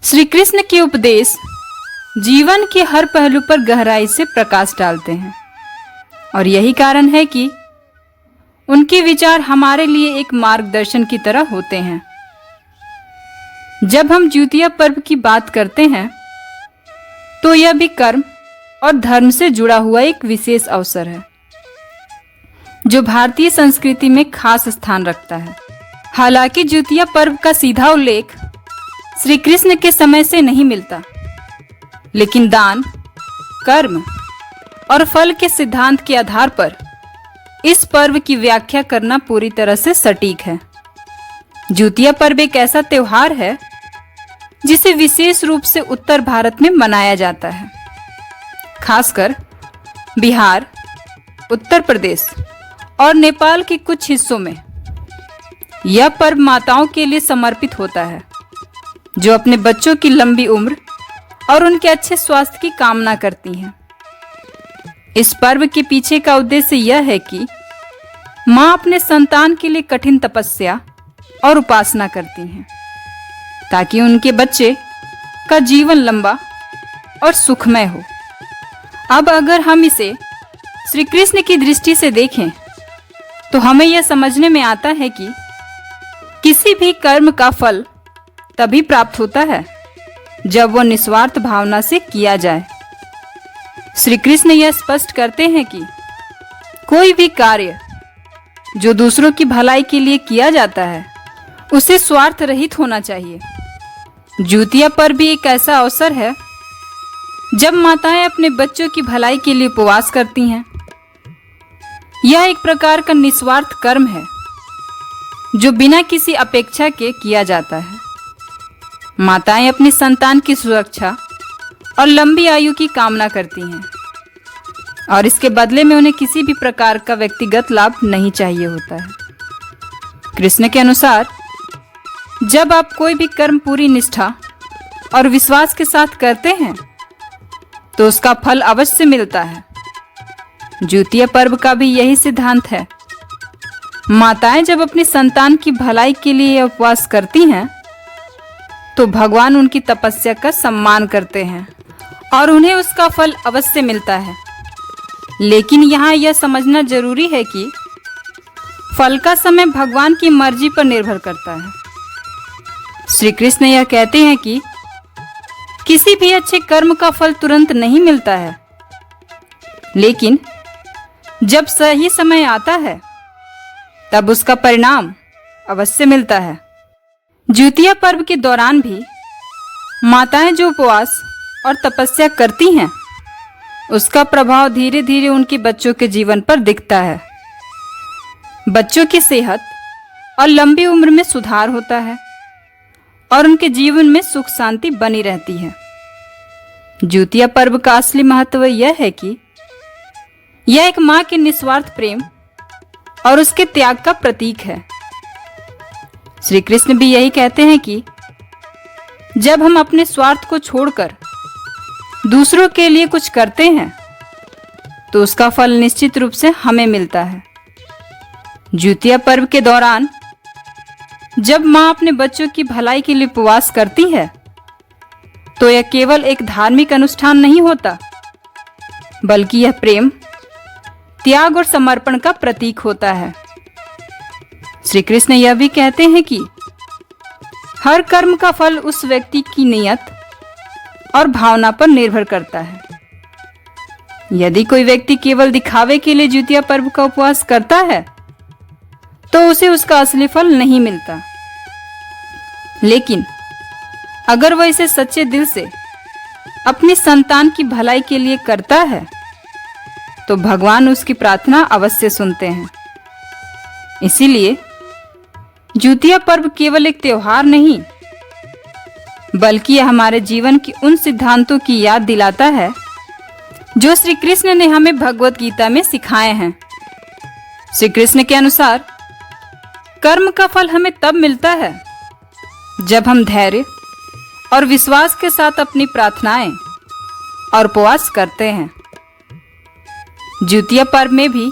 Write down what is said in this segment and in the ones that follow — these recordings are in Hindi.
श्री कृष्ण के उपदेश जीवन के हर पहलू पर गहराई से प्रकाश डालते हैं और यही कारण है कि उनके विचार हमारे लिए एक मार्गदर्शन की तरह होते हैं। जब हम ज्योतिया पर्व की बात करते हैं तो यह भी कर्म और धर्म से जुड़ा हुआ एक विशेष अवसर है जो भारतीय संस्कृति में खास स्थान रखता है। हालांकि ज्योतिया पर्व का सीधा उल्लेख श्री कृष्ण के समय से नहीं मिलता, लेकिन दान, कर्म और फल के सिद्धांत के आधार पर इस पर्व की व्याख्या करना पूरी तरह से सटीक है। ज्योतिया पर्व एक ऐसा त्योहार है जिसे विशेष रूप से उत्तर भारत में मनाया जाता है, खासकर बिहार, उत्तर प्रदेश और नेपाल के कुछ हिस्सों में। यह पर्व माताओं के लिए समर्पित होता है जो अपने बच्चों की लंबी उम्र और उनके अच्छे स्वास्थ्य की कामना करती हैं। इस पर्व के पीछे का उद्देश्य यह है कि माँ अपने संतान के लिए कठिन तपस्या और उपासना करती हैं ताकि उनके बच्चे का जीवन लंबा और सुखमय हो। अब अगर हम इसे श्री कृष्ण की दृष्टि से देखें तो हमें यह समझने में आता है कि किसी भी कर्म का फल तभी प्राप्त होता है जब वह निस्वार्थ भावना से किया जाए। श्री कृष्ण यह स्पष्ट करते हैं कि कोई भी कार्य जो दूसरों की भलाई के लिए किया जाता है उसे स्वार्थ रहित होना चाहिए। ज्योतिया पर्व भी एक ऐसा अवसर है जब माताएं अपने बच्चों की भलाई के लिए उपवास करती हैं। यह एक प्रकार का निस्वार्थ कर्म है जो बिना किसी अपेक्षा के किया जाता है। माताएं अपनी संतान की सुरक्षा और लंबी आयु की कामना करती हैं और इसके बदले में उन्हें किसी भी प्रकार का व्यक्तिगत लाभ नहीं चाहिए होता है। कृष्ण के अनुसार जब आप कोई भी कर्म पूरी निष्ठा और विश्वास के साथ करते हैं तो उसका फल अवश्य मिलता है। ज्योतिया पर्व का भी यही सिद्धांत है। माताएं जब अपनी संतान की भलाई के लिए उपवास करती हैं तो भगवान उनकी तपस्या का सम्मान करते हैं और उन्हें उसका फल अवश्य मिलता है। लेकिन यहाँ यह समझना जरूरी है कि फल का समय भगवान की मर्जी पर निर्भर करता है। श्री कृष्ण यह कहते हैं कि किसी भी अच्छे कर्म का फल तुरंत नहीं मिलता है, लेकिन जब सही समय आता है तब उसका परिणाम अवश्य मिलता है। ज्योतिया पर्व के दौरान भी माताएं जो उपवास और तपस्या करती हैं उसका प्रभाव धीरे धीरे उनके बच्चों के जीवन पर दिखता है। बच्चों की सेहत और लंबी उम्र में सुधार होता है और उनके जीवन में सुख शांति बनी रहती है। ज्योतिया पर्व का असली महत्व यह है कि यह एक मां के निस्वार्थ प्रेम और उसके त्याग का प्रतीक है। श्री कृष्ण भी यही कहते हैं कि जब हम अपने स्वार्थ को छोड़कर दूसरों के लिए कुछ करते हैं तो उसका फल निश्चित रूप से हमें मिलता है। ज्योतिया पर्व के दौरान जब मां अपने बच्चों की भलाई के लिए उपवास करती है तो यह केवल एक धार्मिक अनुष्ठान नहीं होता, बल्कि यह प्रेम, त्याग और समर्पण का प्रतीक होता है। श्री कृष्ण यह भी कहते हैं कि हर कर्म का फल उस व्यक्ति की नियत और भावना पर निर्भर करता है। यदि कोई व्यक्ति केवल दिखावे के लिए ज्योतिया पर्व का उपवास करता है तो उसे उसका असली फल नहीं मिलता, लेकिन अगर वह इसे सच्चे दिल से अपनी संतान की भलाई के लिए करता है तो भगवान उसकी प्रार्थना अवश्य सुनते हैं। इसीलिए ज्योतिया पर्व केवल एक त्योहार नहीं, बल्कि यह हमारे जीवन की उन सिद्धांतों की याद दिलाता है जो श्री कृष्ण ने हमें भगवत गीता में सिखाए हैं। श्री कृष्ण के अनुसार कर्म का फल हमें तब मिलता है जब हम धैर्य और विश्वास के साथ अपनी प्रार्थनाएं और उपवास करते हैं। ज्योतिया पर्व में भी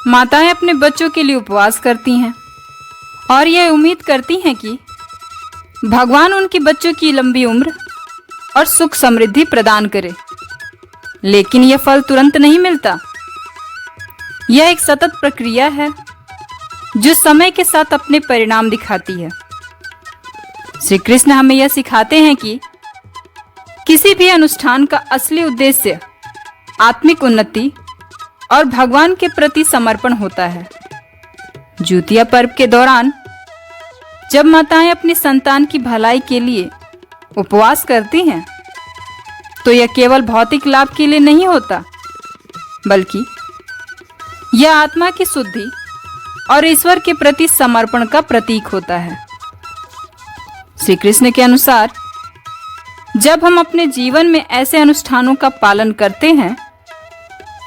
माताएं अपने बच्चों के लिए उपवास करती हैं और यह उम्मीद करती हैं कि भगवान उनके बच्चों की लंबी उम्र और सुख समृद्धि प्रदान करे। लेकिन यह फल तुरंत नहीं मिलता। यह एक सतत प्रक्रिया है जो समय के साथ अपने परिणाम दिखाती है। श्री कृष्ण हमें यह सिखाते हैं कि किसी भी अनुष्ठान का असली उद्देश्य आत्मिक उन्नति और भगवान के प्रति समर्पण होता है। ज्योतिया पर्व के दौरान जब माताएं अपनी संतान की भलाई के लिए उपवास करती हैं, तो यह केवल भौतिक लाभ के लिए नहीं होता, बल्कि यह आत्मा की शुद्धि और ईश्वर के प्रति समर्पण का प्रतीक होता है। श्री कृष्ण के अनुसार जब हम अपने जीवन में ऐसे अनुष्ठानों का पालन करते हैं,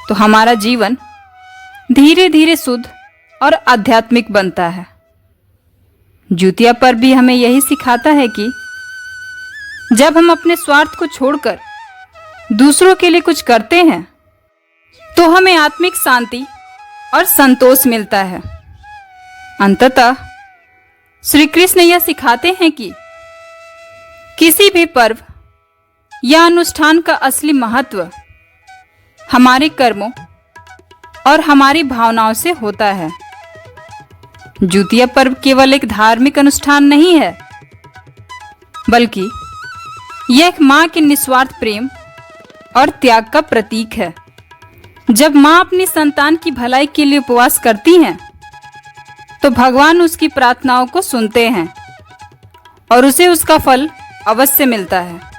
तो हमारा जीवन धीरे धीरे शुद्ध और आध्यात्मिक बनता है। ज्योतिया पर्व भी हमें यही सिखाता है कि जब हम अपने स्वार्थ को छोड़कर दूसरों के लिए कुछ करते हैं, तो हमें आत्मिक शांति और संतोष मिलता है। अंततः श्री कृष्ण यह सिखाते हैं कि किसी भी पर्व या अनुष्ठान का असली महत्व हमारे कर्मों और हमारी भावनाओं से होता है। ज्योतिया पर्व केवल एक धार्मिक अनुष्ठान नहीं है, बल्कि यह एक मां के निस्वार्थ प्रेम और त्याग का प्रतीक है। जब मां अपनी संतान की भलाई के लिए उपवास करती हैं, तो भगवान उसकी प्रार्थनाओं को सुनते हैं और उसे उसका फल अवश्य मिलता है।